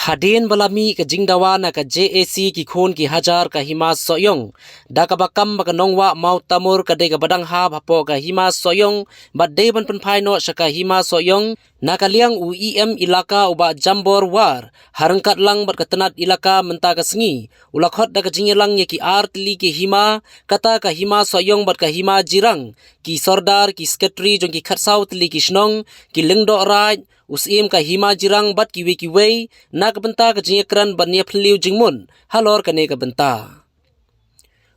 Hadin balami ke jingdawa na ka JAC ki khon ki hajar ka hima soyong da ka bakam ka nongwa mau tamur ka de ka badang ha hapo ka hima soyong badde ban penpai no saka hima soyong na ka liang UEM ilaka uba jambor war harangkat lang bat ka tenat ilaka menta ka sengi ulakhot da ka jingilang ye ki artli ki hima kata ka hima soyong bat ka hima jirang ki sordar ki sekretari jong ki khatsau tli ki snong ki lengdo raj usim ka hima jirang bat ki wei na ka benta ka jingekran ban nia phliu jingmun halor ka ne ka benta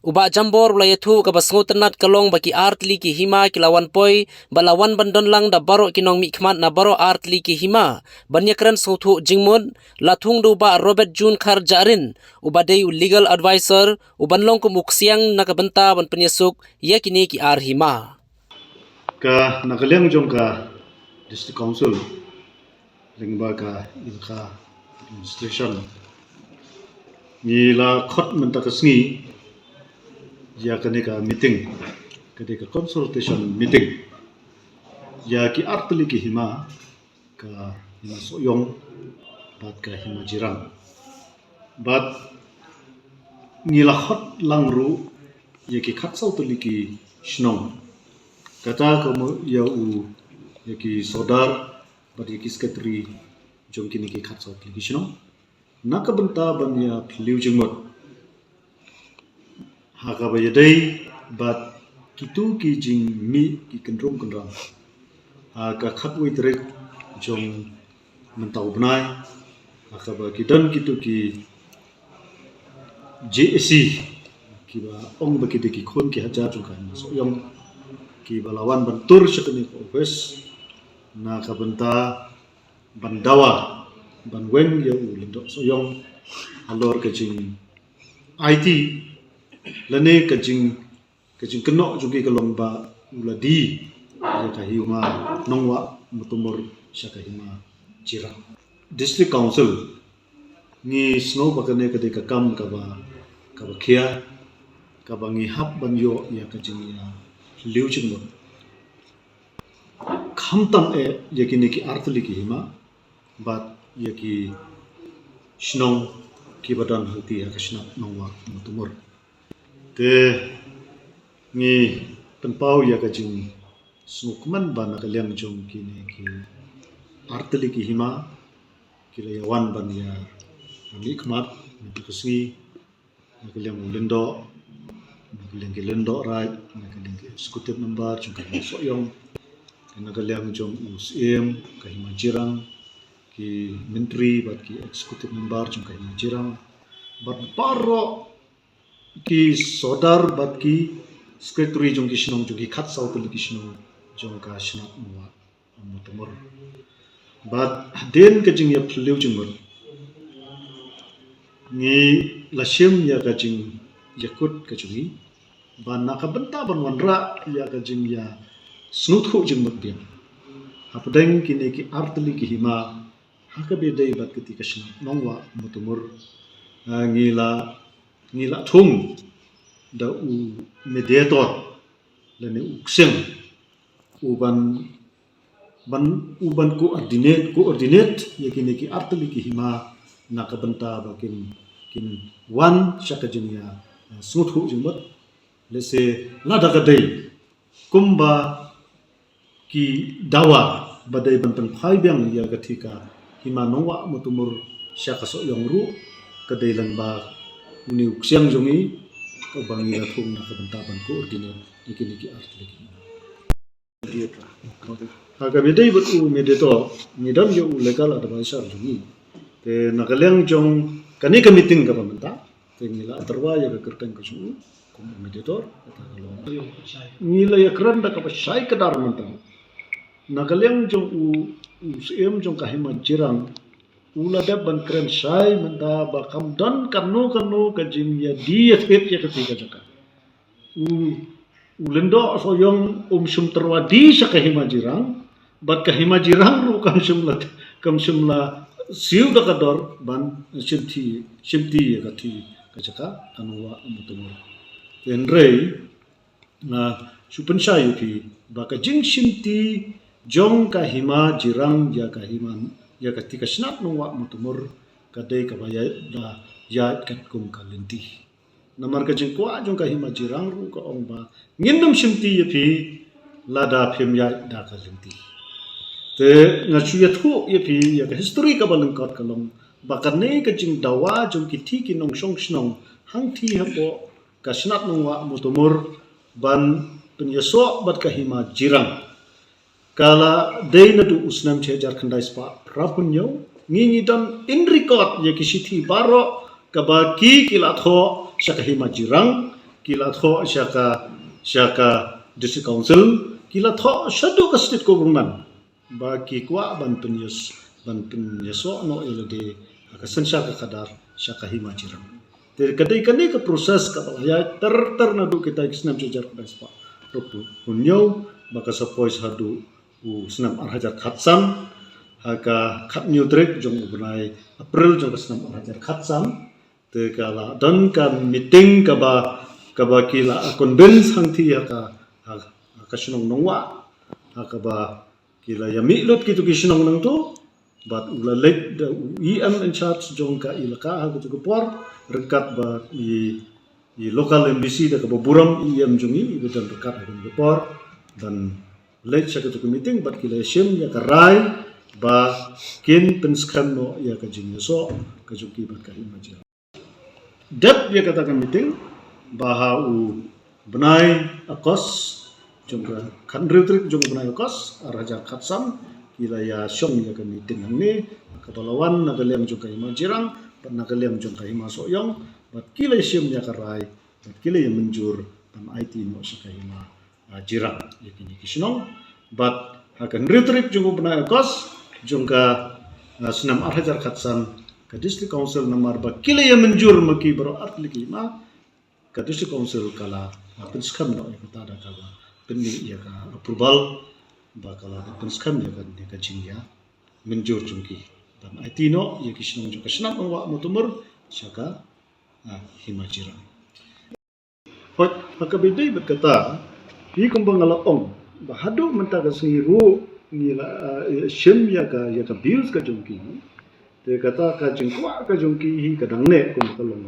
uba jambor ulayathu ka basngo tenat kalong baki artli ki hima ki lawan poi balawan bandon lang da baro kinong mi khmat na baro artli ki hima ban yakran sothu jingmun lathung do ba Robert Jun Khar Jarin uba dei legal advisor uban long ko muksiang na ka benta ban penyesuk ya kini ki ar hima ka nakaliang jong ka district council lingba ka ilka administration ni la khot menta ka sngi ya ka ne ka meeting ka de ka consultation meeting ya ki artli ki hima ka hima soyong bat ka hima jirang bat ni la khot langru ya ki khatsau tli ki shnong kata kamu ya u ya ki sodar bat ya ki sekretari jong kini ki khatsau tli ki shnong naka benta ban ya phliu jingmot haka ba yadai bat kitu ki jing mi ki kendrong kendrang haka khatwei trek jong mentau benai haka ba kidan kitu ki JAC ki ba ong ba ki de ki khon ki hajar jong kan so yong ki balawan bantur sekeni office na ka benta bandawa ban wen ya u lindo so yong alor ka jing IT lane ka jing keno jugi ka lomba uladi ya ka hiuma nongwa mutumur syaka hima jira district council ni snow bakane ka de ka kam ka ba khia ka ba ngi hap ban yo ya ka jing ya liu ching mo khamtam e yakini ki artli ki hima bat yaki shnong ki badan hati ya kashna nongwa mutumur te ngi penpau ya ka jing sukman ban ka liang jong kini ki artli ki hima ki layawan ban ya ni khmat ni kusni na ka liang lendo na ka liang rai na ka liang executive number jong ka soyong na ka liang jong usim ka hima jirang ki menteri bat ki executive member jong ka hima jirang bat paro ki sodar bat ki sekretari jong ki shnong jong ki khatsau tli ki shnong jong ka shnat muwa mutumur bat den ka jing ya phliu jing mur ni lashim ya ka jing yakut ka jungi ban na ka benta ban wanra ya ka jing ya snuthu jing mur biang hapdeng kini ki artli ki hima haka bedai bat ketika shnat nongwa mutumur ngila thung da u mediator lene ukseng uban coordinate yakini ki artli ki hima naka benta bakin wan shaka jingya smuthu jingmat lese lada kadai kumba ki dawa badai bantan phai biang ya gathika hima nongwa mutumur shaka so yongru kadai lanba uni uksiang jongi ko bangi la thum na kabenta ban coordinate yakini ki artli ki aga bedai but u medeto nidam yo legal advisor jongi te nagalang jong kani ka meeting ka pamenta te ngila atarwa ya ka kerteng ka su ko mediator ata kalong ngila ya kran da ka pasai ka dar menta nagalang jong u em jong ka hima jirang ula da ban kran sai menta ba kam dan kanu ka jing ya di ya thet ya ketika jaka ulendo so yong sum terwadi sa ka hima jirang bat ka hima jirang ru kam sumla siu da kador ban shimti ya kati kajaka kanwa mutumur enrei na supensha yuki baka jing shimti jong ka hima jirang ya ka hima ya katika snat nongwa mutumur kadai ka ba ya kat kum ka lenti namar ka jing kwa jong ka hima jirang ru ka ong ba nginam shimti ye phi lada phim ya da ka lenti te nga chu ya thu ye phi ya ka history ka balang kat kalong ba ka ne ka jing dawa jong ki thi ki nong shong shnong hang thi ha po ka snat nong wa mutumur ban penyeso bat ka hima jirang kala dei na du usnam che Jharkhand spa rapunyo ngingi don in record ye kisithi baro kaba kila tho shaka hima jirang kila tho shaka district council kila tho shadu ka state government ba ki kwa ban penyeso no elade ka sensa ka kadar shaka hima jirang ter kadai kane ka proses ka ya ter na du kita kisnam che Jharkhand spa rapunyo maka sapois hadu senam arhajar khatsam haka khat nyutrik jong bunai April jong senam arhajar khatsam te kala don ka meeting ka ba kila convince hang thi haka snong nongwa haka ba kila yami lot kitu kisnong nang tu but ula lek the em in charge jong ka ilaka haka tu por rekat ba i local embassy da ka buram em jongi bedan rekat haka por dan late sa katu meeting bat kila sim ya karai ba kin penskam no ya ka jinyo ka juki bat ka imaja dep ya kata kan meeting ba u benai akos jongga kan retrik jong benai akos raja khatsam kila ya syong ya ka meeting ni kapalawan nagalem jong ka imajirang pat nagalem jong ka imasoyong bat kila sim ya karai bat kila ya menjur pan IT no sa ka jirang yakini kisnong but hakan retrik jung bna kos jung ka senam arhajar khatsam ka district council namar ba kila ya menjur maki baro atliki ma ka district council kala penskam no ya kata da ka penni ya ka approval ba kala penskam ya ka jingya menjur jungki dan IT no ya kisnong jung ka senam wa mutumur syaka himajira hot hakabidai berkata hi kumbang alaong bahadu menta ka singiru ngila shim ya ka bills ka jongki te kata ka jingkwa ka jongki hi kadang ne kum kalong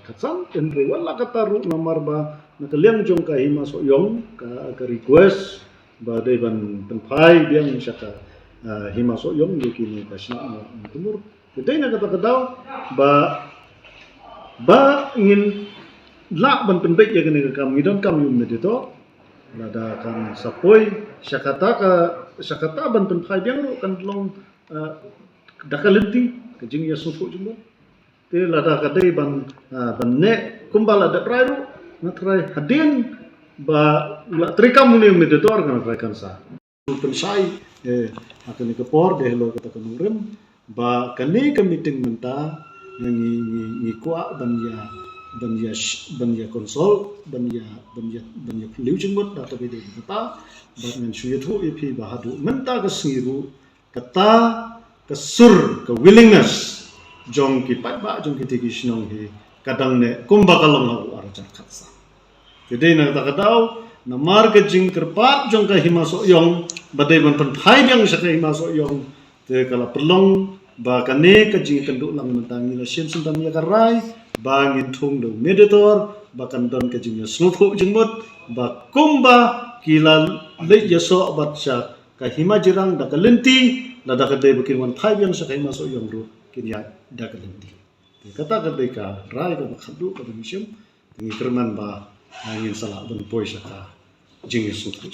katsamendre wala kata ru namar ba nakaliang jong ka hima so yong ka request ba dai ban penpai biang syaka hima so yong yuki ni ka sna tumur te na kata kadaw ba ngin la ban penbek ya kene ka ngidon kam yum medito lada kan sapoi syakata ban penpai biang ru kan long dakalenti kejing ya sufu jumbo te lada kadai ban ne kumbala da prairu na trai hadin ba la trikam ni meditor kan trai kan sa pensai akan ke por de lo kata kanurem ba kani ke meeting menta ngi kwa ban ya konsol ban ya liu jenggot data bede kata ban ngan suyatu ipi bahadu menta ke siru kata kesur ke willingness jong ki pat ba jong ki tiki sinong hi kadang ne kumba kalong lau arajar katsa jadi na kata kadau na mar ke jing kerpat jong ka hima so yong badai ban pen phai biang sa ka hima so yong te kala perlong ba kane ke jing kenduk lang mentangi la sim sentam ya karai ba ngin thung do meditor ba kan don ke jing ya snupu jengmot ba kumba kila le yaso batsa ka hima jirang da kalenti la da kadai bukin wan phai biang sa ka hima so yong ru kinya da kalenti kata kadai ka rai ka khadu ka misim ngi kerman ba ngin sala ban poi sa ka jing ya snupu